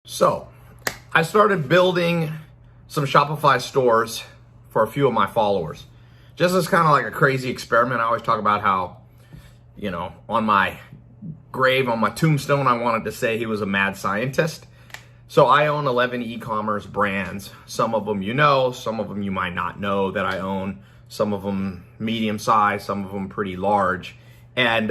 So I started building some Shopify stores for a few of my followers. Just as kind of like a crazy experiment. I always talk about how, on my grave, on my tombstone, I wanted to say he was a mad scientist. So I own 11 e-commerce brands. Some of them you know, some of them you might not know that I own. Some of them medium size, some of them pretty large. And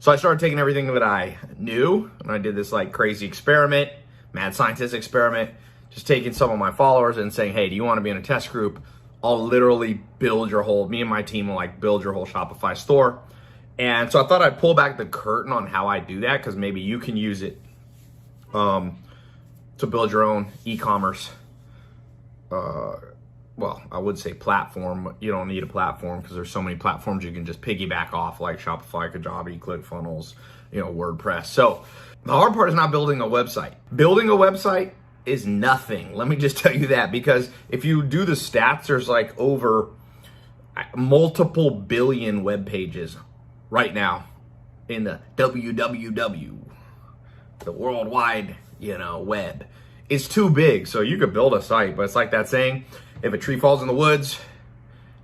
so I started taking everything that I knew, and I did this like crazy experiment, mad scientist experiment, just taking some of my followers and saying, hey, do you want to be in a test group? I'll literally build your whole, me and my team will like build your whole Shopify store. And so I thought I'd pull back the curtain on how I do that, because maybe you can use it to build your own e-commerce, well, I would say platform, but you don't need a platform because there's so many platforms you can just piggyback off, like Shopify, Kajabi, ClickFunnels, WordPress. So the hard part is not building a website. Building a website is nothing. Let me just tell you that, because if you do the stats, there's like over multiple billion web pages right now in the www, the worldwide, web. It's too big. So you could build a site, but it's like that saying, if a tree falls in the woods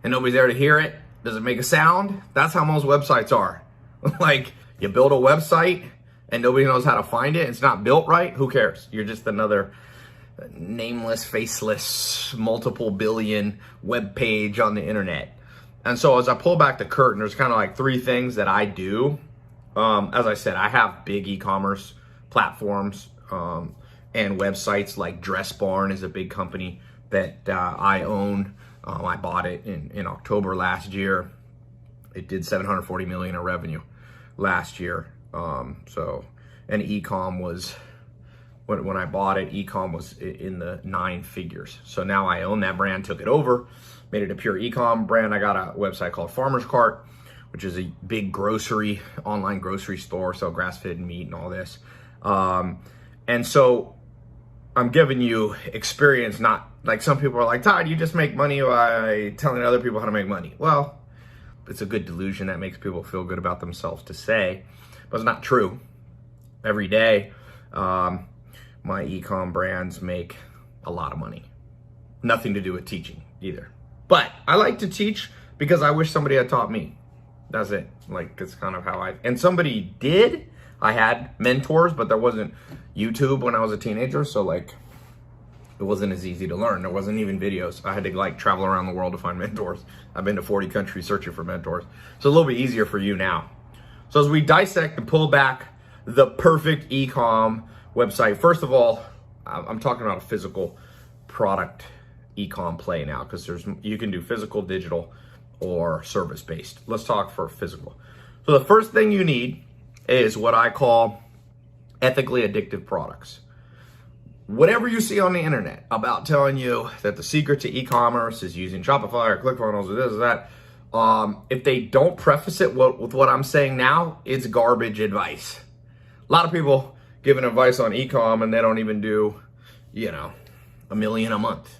and nobody's there to hear it, does it make a sound? That's how most websites are. Like, you build a website and nobody knows how to find it. It's not built right. Who cares? You're just another nameless, faceless, multiple billion web page on the internet. And so as I pull back the curtain, there's kind of like three things that I do. As I said, I have big e-commerce platforms and websites like Dress Barn is a big company that I own. I bought it in October last year. It did $740 million in revenue last year. And e-com was, when I bought it, e-com was in the 9 figures. So now I own that brand, took it over, made it a pure e-com brand. I got a website called Farmer's Cart, which is a big online grocery store, sell grass-fed meat and all this. And so I'm giving you experience, not like some people are like, Todd, you just make money by telling other people how to make money. Well, it's a good delusion that makes people feel good about themselves to say, but it's not true. Every day, my e-com brands make a lot of money. Nothing to do with teaching either. But I like to teach because I wish somebody had taught me. That's it. Like, it's kind of how and somebody did. I had mentors, but there wasn't YouTube when I was a teenager. So like, it wasn't as easy to learn. There wasn't even videos. I had to like travel around the world to find mentors. I've been to 40 countries searching for mentors. So a little bit easier for you now. So as we dissect and pull back the perfect e-com website, first of all, I'm talking about a physical product e-com play now, because you can do physical, digital, or service-based. Let's talk for physical. So the first thing you need is what I call ethically addictive products. Whatever you see on the internet about telling you that the secret to e-commerce is using Shopify or ClickFunnels or this or that, if they don't preface it with what I'm saying now, it's garbage advice. A lot of people giving advice on e-com and they don't even do, $1 million a month.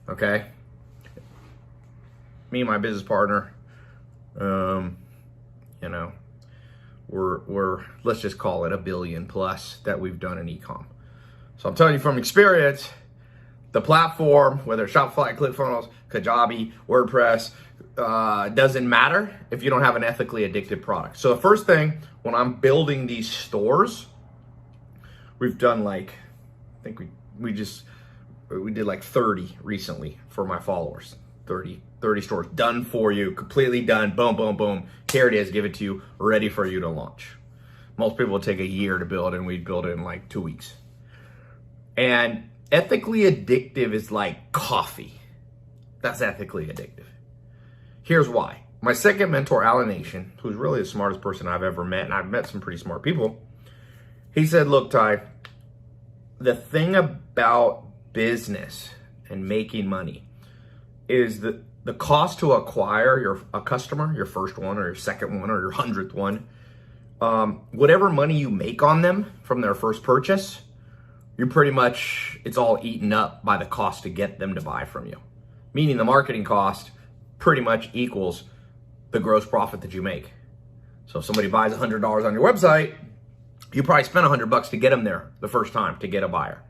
Okay? Me and my business partner, we're let's just call it $1 billion plus that we've done in e-com. So I'm telling you from experience, the platform, whether it's Shopify, ClickFunnels, Kajabi, WordPress, doesn't matter if you don't have an ethically addictive product. So the first thing, when I'm building these stores, we've done like, I think we did like 30 recently for my followers. 30 stores done for you, completely done, boom, boom, boom. Here it is, give it to you, ready for you to launch. Most people take a year to build, and we build it in like 2 weeks. And ethically addictive is like coffee. That's ethically addictive. Here's why. My second mentor, Alan Nation, who's really the smartest person I've ever met, and I've met some pretty smart people, he said, look, Ty, the thing about business and making money is that the cost to acquire a customer, your first one or your second one or your 100th one, whatever money you make on them from their first purchase, it's all eaten up by the cost to get them to buy from you. Meaning the marketing cost pretty much equals the gross profit that you make. So if somebody buys $100 on your website, You probably spent $100 to get them there the first time to get a buyer.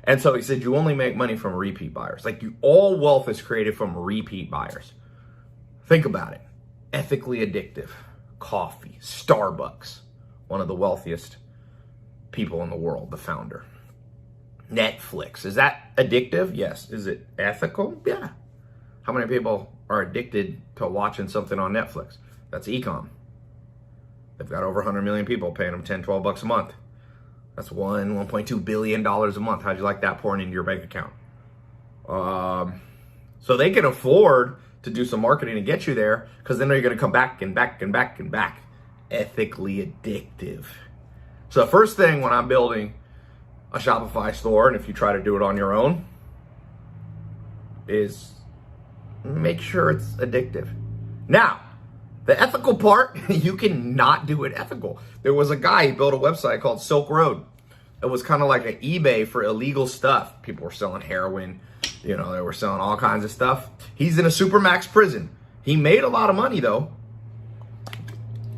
And so he said, you only make money from repeat buyers. Like all wealth is created from repeat buyers. Think about it. Ethically addictive. Coffee. Starbucks. One of the wealthiest people in the world, the founder. Netflix. Is that addictive? Yes. Is it ethical? Yeah. How many people are addicted to watching something on Netflix? That's e-com. They've got over 100 million people paying them $10-12 a month. That's $1.2 billion a month. How'd you like that pouring into your bank account? So they can afford to do some marketing to get you there because then they're going to come back and back and back and back. Ethically addictive. So the first thing when I'm building a Shopify store, and if you try to do it on your own, is make sure it's addictive. Now, the ethical part, you can not do it ethical. There was a guy, he built a website called Silk Road. It was kind of like an eBay for illegal stuff. People were selling heroin, they were selling all kinds of stuff. He's in a supermax prison. He made a lot of money though,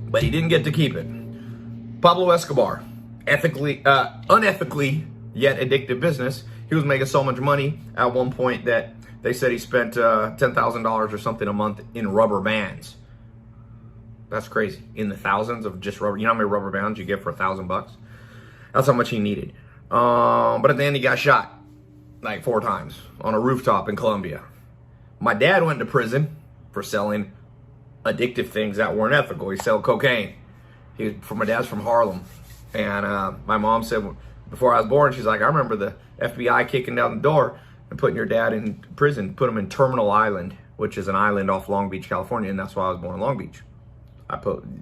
but he didn't get to keep it. Pablo Escobar, unethically yet addictive business. He was making so much money at one point that they said he spent $10,000 or something a month in rubber bands. That's crazy. In the thousands of just rubber. You know how many rubber bands you get for $1,000? That's how much he needed. But at the end, he got shot like 4 times on a rooftop in Colombia. My dad went to prison for selling addictive things that weren't ethical. He sold cocaine. My dad's from Harlem. And my mom said, before I was born, she's like, I remember the FBI kicking down the door and putting your dad in prison, put him in Terminal Island, which is an island off Long Beach, California. And that's why I was born in Long Beach.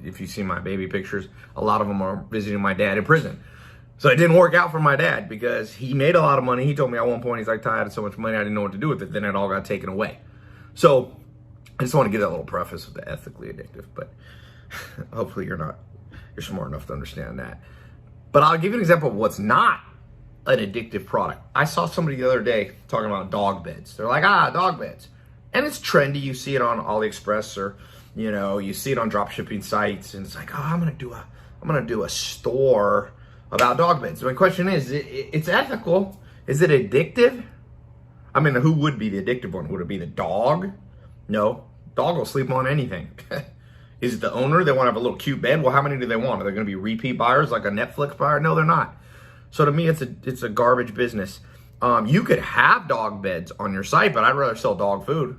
If you see my baby pictures, a lot of them are visiting my dad in prison. So it didn't work out for my dad because he made a lot of money. He told me at one point, he's like, Ty, I had so much money, I didn't know what to do with it. Then it all got taken away. So I just want to give that little preface with the ethically addictive, but hopefully you're smart enough to understand that. But I'll give you an example of what's not an addictive product. I saw somebody the other day talking about dog beds. They're like, dog beds. And it's trendy. You see it on AliExpress or you see it on drop shipping sites, and it's like, I'm gonna do a store about dog beds. So my question is, it's ethical. Is it addictive? I mean, who would be the addictive one? Would it be the dog? No, dog will sleep on anything. Is it the owner? They want to have a little cute bed. Well, how many do they want? Are they going to be repeat buyers like a Netflix buyer? No, they're not. So to me, it's a garbage business. You could have dog beds on your site, but I'd rather sell dog food.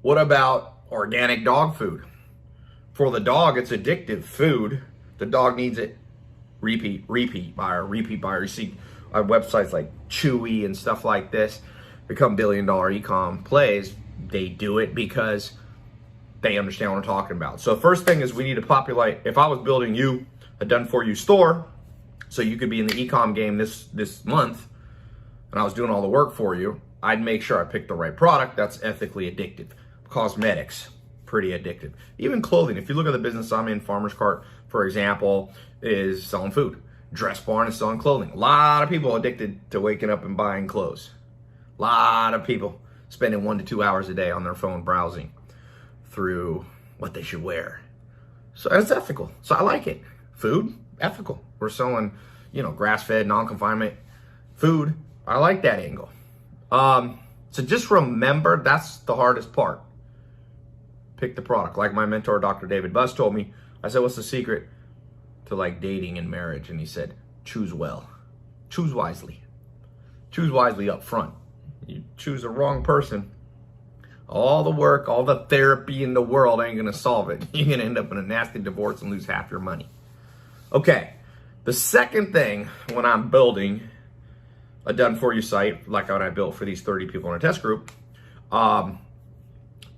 What about organic dog food? For the dog, it's addictive food. The dog needs it. Repeat buyer. You see websites like Chewy and stuff like this become billion-dollar e-com plays. They do it because they understand what I'm talking about. So the first thing is we need to populate. If I was building you a done-for-you store, so you could be in the e-com game this month, and I was doing all the work for you, I'd make sure I picked the right product that's ethically addictive. Cosmetics, pretty addictive. Even clothing. If you look at the business I'm in, Farmer's Cart, for example, is selling food. Dress Barn is selling clothing. A lot of people addicted to waking up and buying clothes. A lot of people spending 1 to 2 hours a day on their phone browsing through what they should wear. So it's ethical. So I like it. Food, ethical. We're selling, grass-fed, non-confinement food. I like that angle. So just remember, that's the hardest part. Pick the product. Like my mentor, Dr. David Buss, told me, I said, what's the secret to like dating and marriage? And he said, choose well. Choose wisely. Choose wisely up front. You choose the wrong person, all the work, all the therapy in the world ain't going to solve it. You're going to end up in a nasty divorce and lose half your money. Okay. The second thing when I'm building a done-for-you site, like what I built for these 30 people in a test group,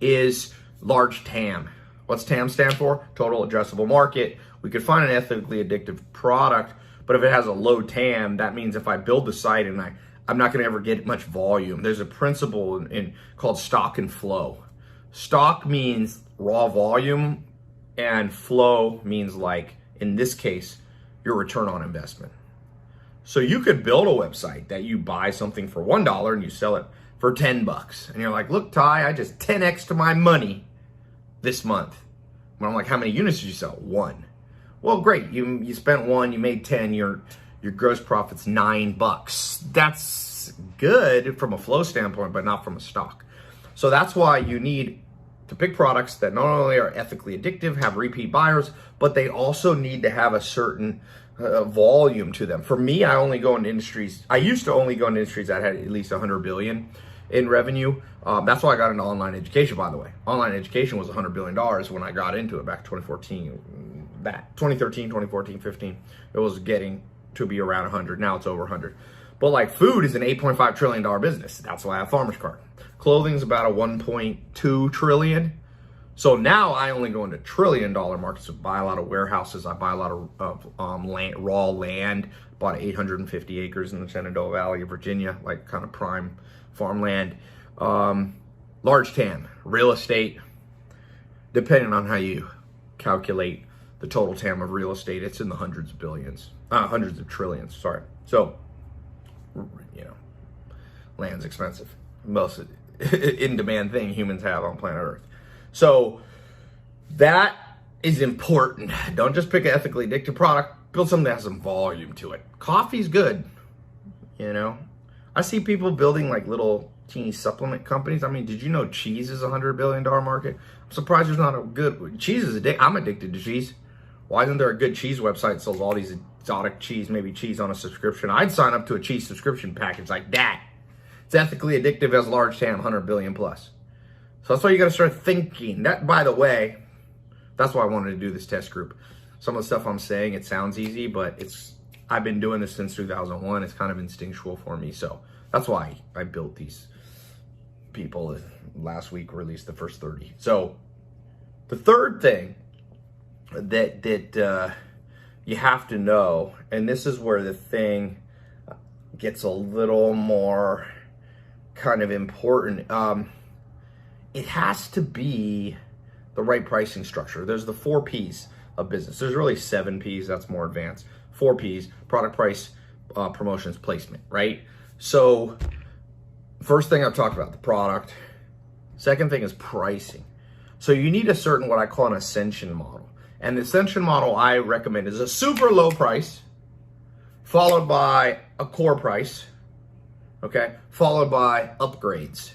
is large TAM. What's TAM stand for? Total addressable market. We could find an ethically addictive product, but if it has a low TAM, that means if I build the site and I'm not going to ever get much volume. There's a principle called stock and flow. Stock means raw volume, and flow means, like in this case, your return on investment. So you could build a website that you buy something for $1 and you sell it for $10. And you're like, look, Ty, I just 10x to my money this month. But I'm like, how many units did you sell? 1. Well, great. You spent 1, you made 10, your gross profit's $9. That's good from a flow standpoint, but not from a stock. So that's why you need to pick products that not only are ethically addictive, have repeat buyers, but they also need to have a certain volume to them. For me, I only go into industries. I used to only go into industries that had at least 100 billion in revenue. That's why I got into online education, by the way. Online education was $100 billion when I got into it back 2014, 2013, 2014, 15. It was getting to be around 100. Now it's over 100. But like food is an $8.5 trillion business. That's why I have Farmer's Cart. Clothing is about a 1.2 trillion. So now I only go into $1 trillion markets. I buy a lot of warehouses. I buy a lot of land, raw land. Bought 850 acres in the Shenandoah Valley of Virginia, like kind of prime farmland. Large TAM, real estate. Depending on how you calculate the total TAM of real estate, it's in the hundreds of billions, hundreds of trillions. Sorry. So, land's expensive. Most in-demand thing humans have on planet Earth. So that is important. Don't just pick an ethically addictive product. Build something that has some volume to it. Coffee's good. I see people building like little teeny supplement companies. I mean, did you know cheese is a $100 billion market? I'm surprised there's not a good cheese. I'm addicted to cheese. Why isn't there a good cheese website that sells all these exotic cheese, maybe cheese on a subscription? I'd sign up to a cheese subscription package like that. It's ethically addictive, as large TAM, 100 billion plus. So that's why you got to start thinking. That, by the way, that's why I wanted to do this test group. Some of the stuff I'm saying, it sounds easy, but I've been doing this since 2001. It's kind of instinctual for me. So that's why I built these people. Last week released the first 30. So the third thing that you have to know, and this is where the thing gets a little more kind of important. It has to be the right pricing structure. There's the 4 P's of business. There's really 7 P's. That's more advanced. 4 P's: product, price, promotions, placement, right? So first thing I've talked about, the product. Second thing is pricing. So you need a certain, what I call an ascension model. And the ascension model I recommend is a super low price, followed by a core price, okay? Followed by upgrades.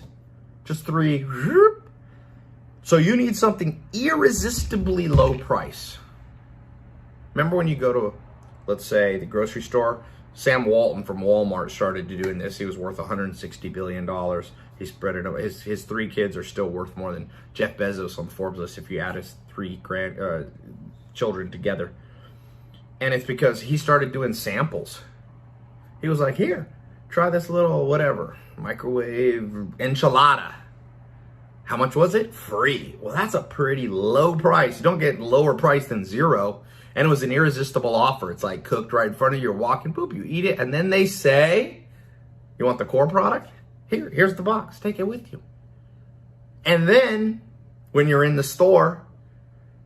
Just 3. So you need something irresistibly low price. Remember when you go to, let's say, the grocery store? Sam Walton from Walmart started doing this. He was worth $160 billion. He spread it over. His 3 kids are still worth more than Jeff Bezos on Forbes list if you add his 3 children together. And it's because he started doing samples. He was like, here, try this little whatever, microwave enchilada. How much was it? Free. Well, that's a pretty low price. You don't get lower price than 0. And it was an irresistible offer. It's like cooked right in front of you. You're walking, boop, you eat it. And then they say, you want the core product? Here's the box. Take it with you. And then when you're in the store,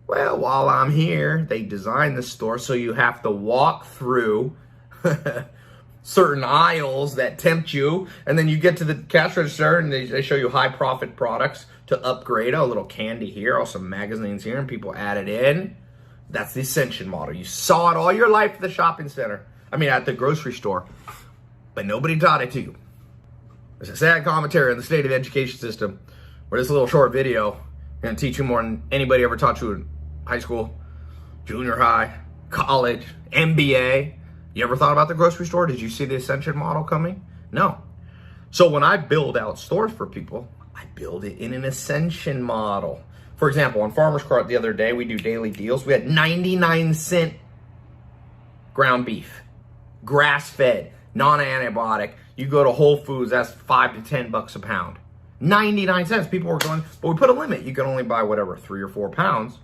well, while I'm here, they designed the store so you have to walk through certain aisles that tempt you. And then you get to the cash register and they show you high profit products to upgrade. A little candy here, or some magazines here, and people add it in. That's the ascension model. You saw it all your life at the shopping center. At the grocery store. But nobody taught it to you. There's a sad commentary on the state of the education system where this little short video is going to teach you more than anybody ever taught you in high school, junior high, college, MBA. You ever thought about the grocery store? Did you see the ascension model coming? No. So when I build out stores for people, I build it in an ascension model. For example, on Farmer's Cart the other day, we do daily deals. We had 99-cent ground beef, grass-fed, non-antibiotic. You go to Whole Foods, that's $5 to $10 a pound. 99 cents. People were going, but we put a limit. You can only buy whatever, 3 or 4 pounds.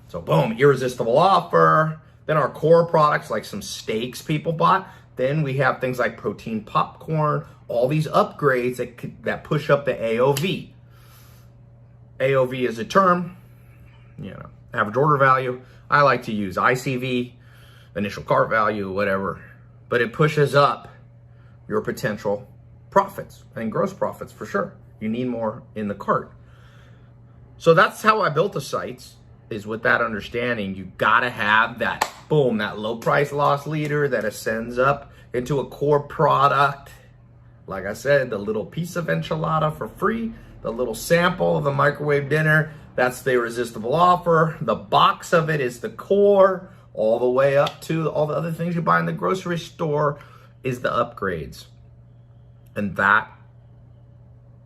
So boom, irresistible offer. Then our core products, like some steaks people bought. Then we have things like protein popcorn, all these upgrades that push up the AOV. AOV is a term, average order value. I like to use ICV, initial cart value, whatever. But it pushes up your potential profits and gross profits for sure. You need more in the cart. So that's how I built the sites. is with that understanding, you gotta have that, boom, that low price loss leader that ascends up into a core product. Like I said, the little piece of enchilada for free, the little sample of the microwave dinner, that's the irresistible offer. The box of it is the core, all the way up to all the other things you buy in the grocery store is the upgrades. And that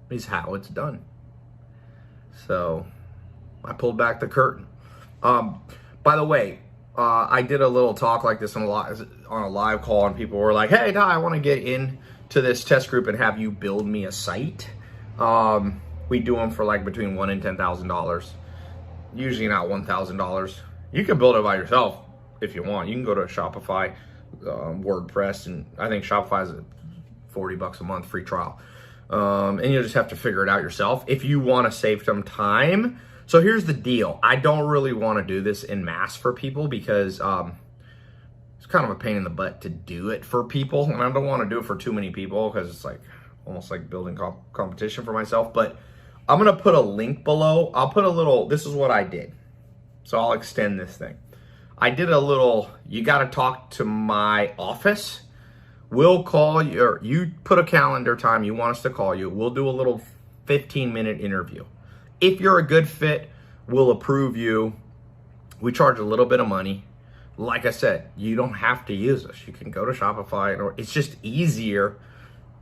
is how it's done. So I pulled back the curtain. By the way, I did a little talk like this on a live call, and people were like, hey, Ty, I want to get into this test group and have you build me a site. We do them for like between $1,000 and $10,000. Usually not $1,000. You can build it by yourself if you want. You can go to Shopify, WordPress, and I think Shopify is $40 a month free trial. And you'll just have to figure it out yourself if you want to save some time. So here's the deal. I don't really want to do this in mass for people because it's kind of a pain in the butt to do it for people. And I don't want to do it for too many people because it's like almost like building competition for myself. But I'm going to put a link below. I'll put a little, this is what I did. So I'll extend this thing. I did a little, you got to talk to my office. We'll call you, or you put a calendar time you want us to call you. We'll do a little 15-minute interview. If you're a good fit, we'll approve you. We charge a little bit of money. Like I said, you don't have to use us. You can go to Shopify, or it's just easier,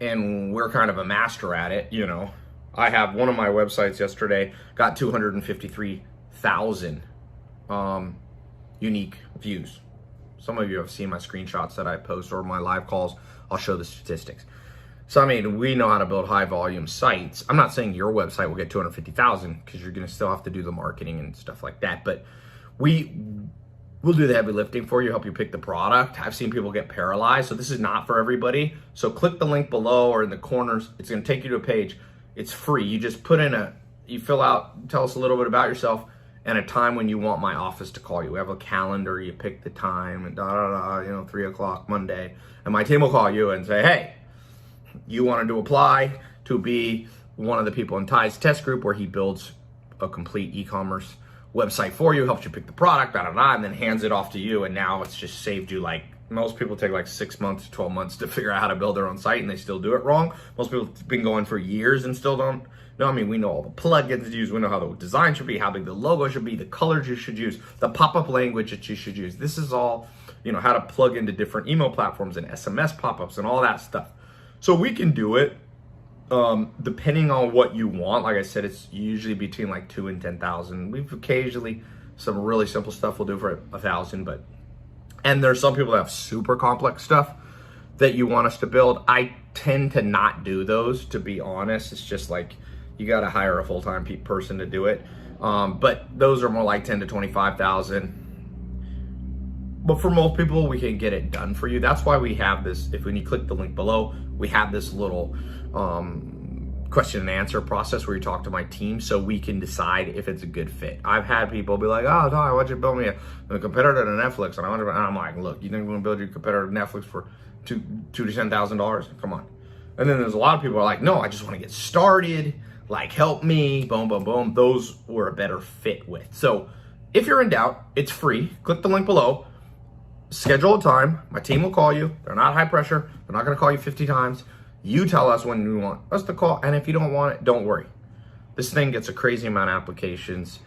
and we're kind of a master at it, you know. I have one of my websites yesterday got 253,000 unique views. Some of you have seen my screenshots that I post or my live calls. I'll show the statistics. So, I mean, we know how to build high volume sites. I'm not saying your website will get 250,000 because you're going to still have to do the marketing and stuff like that. But we'll do the heavy lifting for you, help you pick the product. I've seen people get paralyzed. So this is not for everybody. So click the link below or in the corners. It's going to take you to a page. It's free. You just put in you fill out, tell us a little bit about yourself and a time when you want my office to call you. We have a calendar. You pick the time and 3 o'clock Monday. And my team will call you and say, hey, you wanted to apply to be one of the people in Ty's test group where he builds a complete e-commerce website for you, helps you pick the product, and then hands it off to you. And now it's just saved you, like, most people take like 6 months, 12 months to figure out how to build their own site, and they still do it wrong. Most people have been going for years and still don't know. I mean, we know all the plugins to use. We know how the design should be, how big the logo should be, the colors you should use, the pop-up language that you should use. This is all, how to plug into different email platforms and SMS pop-ups and all that stuff. So we can do it depending on what you want. Like I said, it's usually between like 2 and 10,000. We've occasionally some really simple stuff we'll do for 1,000, and there's some people that have super complex stuff that you want us to build. I tend to not do those, to be honest. It's just like you got to hire a full-time person to do it. But those are more like 10 to 25,000. But for most people, we can get it done for you. That's why we have this. When you click the link below, we have this little question and answer process where you talk to my team so we can decide if it's a good fit. I've had people be like, oh, Ty, why'd you build me a competitor to Netflix? And I'm like, look, you think we're gonna build your competitor to Netflix for $2,000 to $10,000? Come on. And then there's a lot of people who are like, no, I just want to get started. Like, help me, boom, boom, boom. Those we're a better fit with. So if you're in doubt, it's free. Click the link below. Schedule a time. My team will call you. They're not high pressure. They're not going to call you 50 times. You tell us when you want us to call. And if you don't want it, don't worry. This thing gets a crazy amount of applications.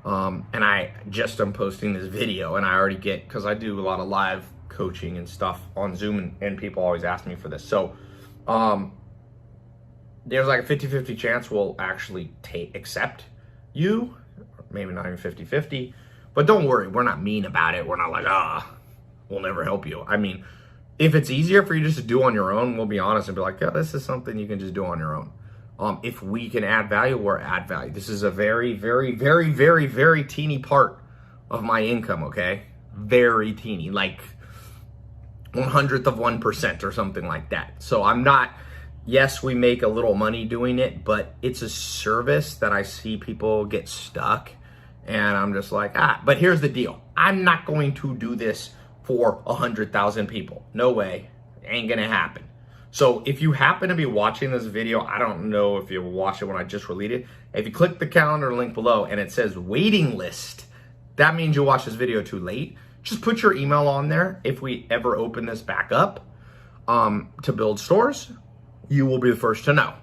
And I just am posting this video, and I already get, because I do a lot of live coaching and stuff on Zoom, and people always ask me for this. So there's like a 50-50 chance we'll actually accept you. Maybe not even 50-50. But don't worry. We're not mean about it. We're not like, we'll never help you. I mean, if it's easier for you just to do on your own, we'll be honest and be like, yeah, this is something you can just do on your own. If we can add value, we'll add value. This is a very, very, very, very, very teeny part of my income, okay? Very teeny, like 1/100 of 1% or something like that. So I'm not, yes, we make a little money doing it, but it's a service that I see people get stuck. And I'm just like, but here's the deal. I'm not going to do this for 100,000 people. No way. Ain't gonna happen. So if you happen to be watching this video, I don't know if you watched it when I just released it. If you click the calendar link below and it says waiting list, that means you watch this video too late. Just put your email on there. If we ever open this back up to build stores, you will be the first to know.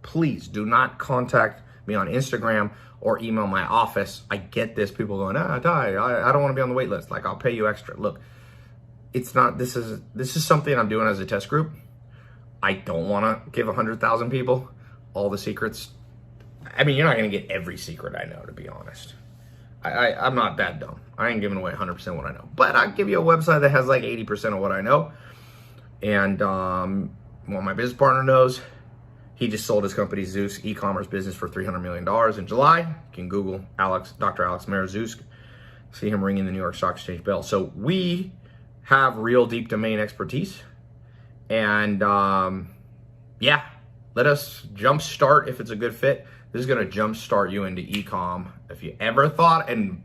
Please do not contact me on Instagram or email my office. I get this. People going, Ty, I don't want to be on the wait list. Like, I'll pay you extra. Look, it's not, this is something I'm doing as a test group. I don't want to give 100,000 people all the secrets. I mean, you're not going to get every secret I know, to be honest. I'm not that dumb. I ain't giving away 100% what I know. But I'll give you a website that has like 80% of what I know. And what my business partner knows, he just sold his company, Zeus e-commerce business, for $300 million in July. You can Google Dr. Alex Mayer Zeus. See him ringing the New York Stock Exchange bell. So we have real deep domain expertise. And yeah, let us jumpstart if it's a good fit. This is going to jumpstart you into e-com. If you ever thought, and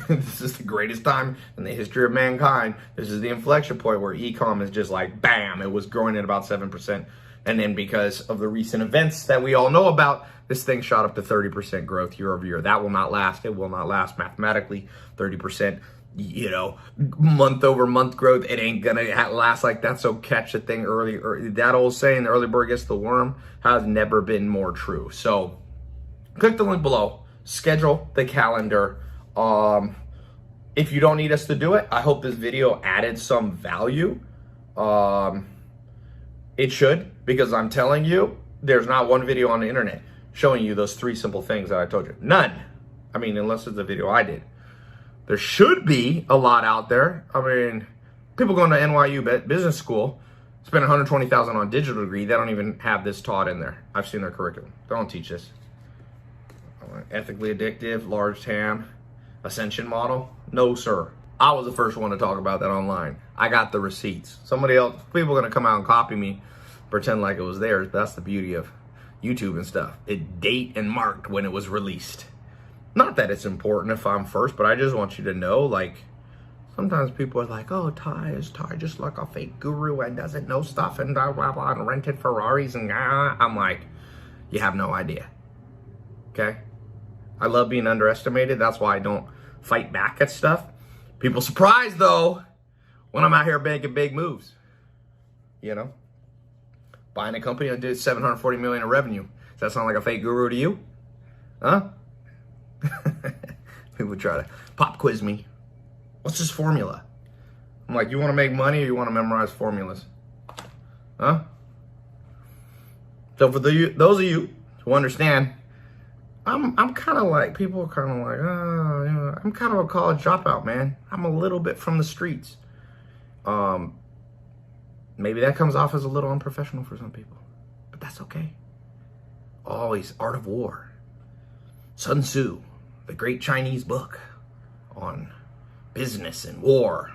this is the greatest time in the history of mankind, this is the inflection point where e-com is just like, bam, it was growing at about 7%. And then because of the recent events that we all know about, this thing shot up to 30% growth year over year. That will not last. It will not last mathematically. 30%, you know, month over month growth. It ain't going to last like that. So catch the thing early. That old saying, the early bird gets the worm, has never been more true. So click the link below. Schedule the calendar. If you don't need us to do it, I hope this video added some value. It should, because I'm telling you, there's not one video on the internet showing you those 3 simple things that I told you. None. I mean, unless it's the video I did. There should be a lot out there. I mean, people going to NYU business school, spend $120,000 on a digital degree. They don't even have this taught in there. I've seen their curriculum. They don't teach this. Ethically addictive, large TAM, ascension model. No, sir. I was the first one to talk about that online. I got the receipts. Somebody else, people are going to come out and copy me, pretend like it was theirs. But that's the beauty of YouTube and stuff. It date and marked when it was released. Not that it's important if I'm first, but I just want you to know, like, sometimes people are like, oh, Ty is just like a fake guru and doesn't know stuff and blah, blah, blah, and rented Ferraris and I'm like, you have no idea. Okay? I love being underestimated. That's why I don't fight back at stuff. People surprised, though, when I'm out here making big moves. You know? Buying a company that did $740 million in revenue. Does that sound like a fake guru to you? Huh? People try to pop quiz me. What's this formula? I'm like, you want to make money or you want to memorize formulas? Huh? So for those of you who understand, I'm kind of like, people are kind of like, oh, you know, I'm kind of a college dropout, man. I'm a little bit from the streets. Maybe that comes off as a little unprofessional for some people, but that's okay. Always Art of War. Sun Tzu, the great Chinese book on business and war.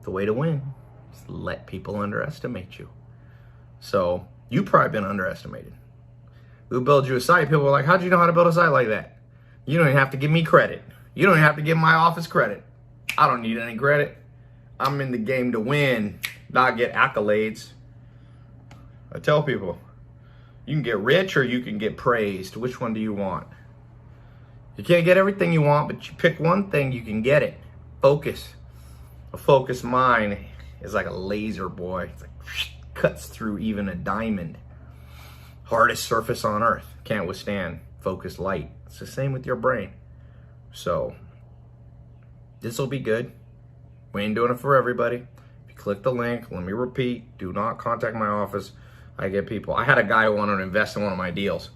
The way to win is let people underestimate you. So you've probably been underestimated. We'll build you a site. People are like, how'd you know how to build a site like that? You don't even have to give me credit. You don't even have to give my office credit. I don't need any credit. I'm in the game to win, not get accolades. I tell people, you can get rich or you can get praised. Which one do you want? You can't get everything you want, but you pick one thing, you can get it. Focus. A focused mind is like a laser, boy. It's like cuts through even a diamond. Hardest surface on earth. Can't withstand focused light. It's the same with your brain. So this will be good. We ain't doing it for everybody. If you click the link, let me repeat, do not contact my office. I get people. I had a guy who wanted to invest in one of my deals.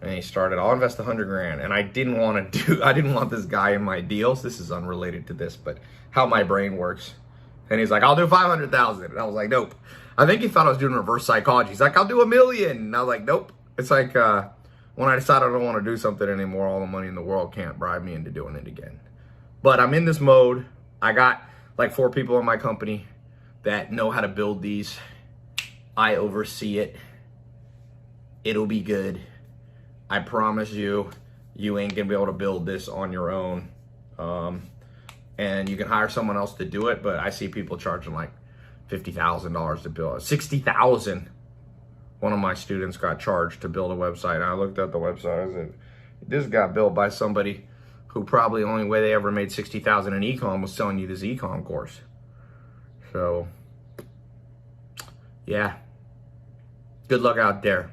And he started, I'll invest $100,000. And I didn't want this guy in my deals. This is unrelated to this, but how my brain works. And he's like, I'll do 500,000. And I was like, nope. I think he thought I was doing reverse psychology. He's like, I'll do $1 million. And I was like, nope. It's like when I decided I don't want to do something anymore, all the money in the world can't bribe me into doing it again. But I'm in this mode. I got like 4 people in my company that know how to build these. I oversee it. It'll be good. I promise you, you ain't gonna be able to build this on your own. And you can hire someone else to do it, but I see people charging like $50,000 to build it. $60,000. One of my students got charged to build a website. And I looked at the website. I said, this got built by somebody who probably the only way they ever made 60,000 in ecom was selling you this ecom course. So, yeah, good luck out there.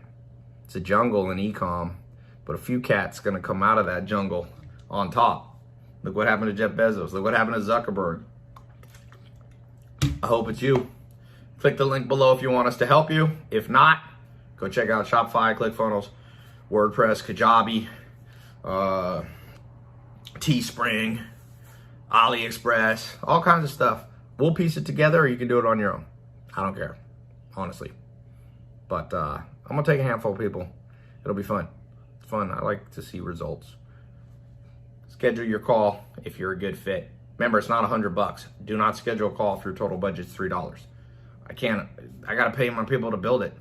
It's a jungle in ecom, but a few cats gonna come out of that jungle on top. Look what happened to Jeff Bezos. Look what happened to Zuckerberg. I hope it's you. Click the link below if you want us to help you. If not, go check out Shopify, ClickFunnels, WordPress, Kajabi, Teespring, AliExpress, all kinds of stuff. We'll piece it together, or you can do it on your own. I don't care, honestly. But I'm gonna take a handful of people. It'll be fun. It's fun. I like to see results. Schedule your call if you're a good fit. Remember, it's not $100. Do not schedule a call if your total budget's $3. I gotta pay my people to build it.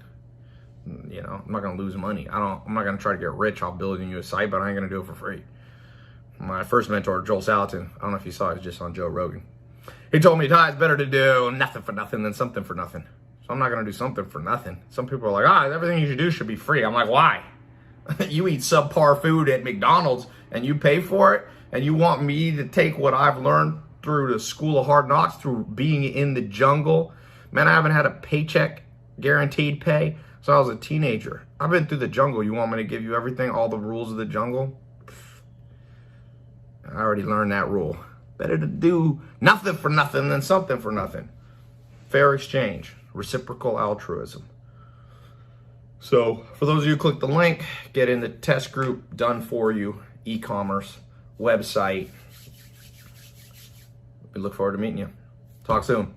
You know, I'm not gonna lose money. I'm not gonna try to get rich off building you a site, but I ain't gonna do it for free. My first mentor, Joel Salatin, I don't know if you saw it, it's just on Joe Rogan. He told me, Ty, it's better to do nothing for nothing than something for nothing. So I'm not gonna do something for nothing. Some people are like, everything you should do should be free. I'm like, why? You eat subpar food at McDonald's and you pay for it, and you want me to take what I've learned through the school of hard knocks, through being in the jungle? Man, I haven't had a paycheck, guaranteed pay, since I was a teenager. I've been through the jungle. You want me to give you everything, all the rules of the jungle? I already learned that rule. Better to do nothing for nothing than something for nothing. Fair exchange, reciprocal altruism. So for those of you who click the link, get in the test group, done for you, e-commerce website. We look forward to meeting you. Talk soon.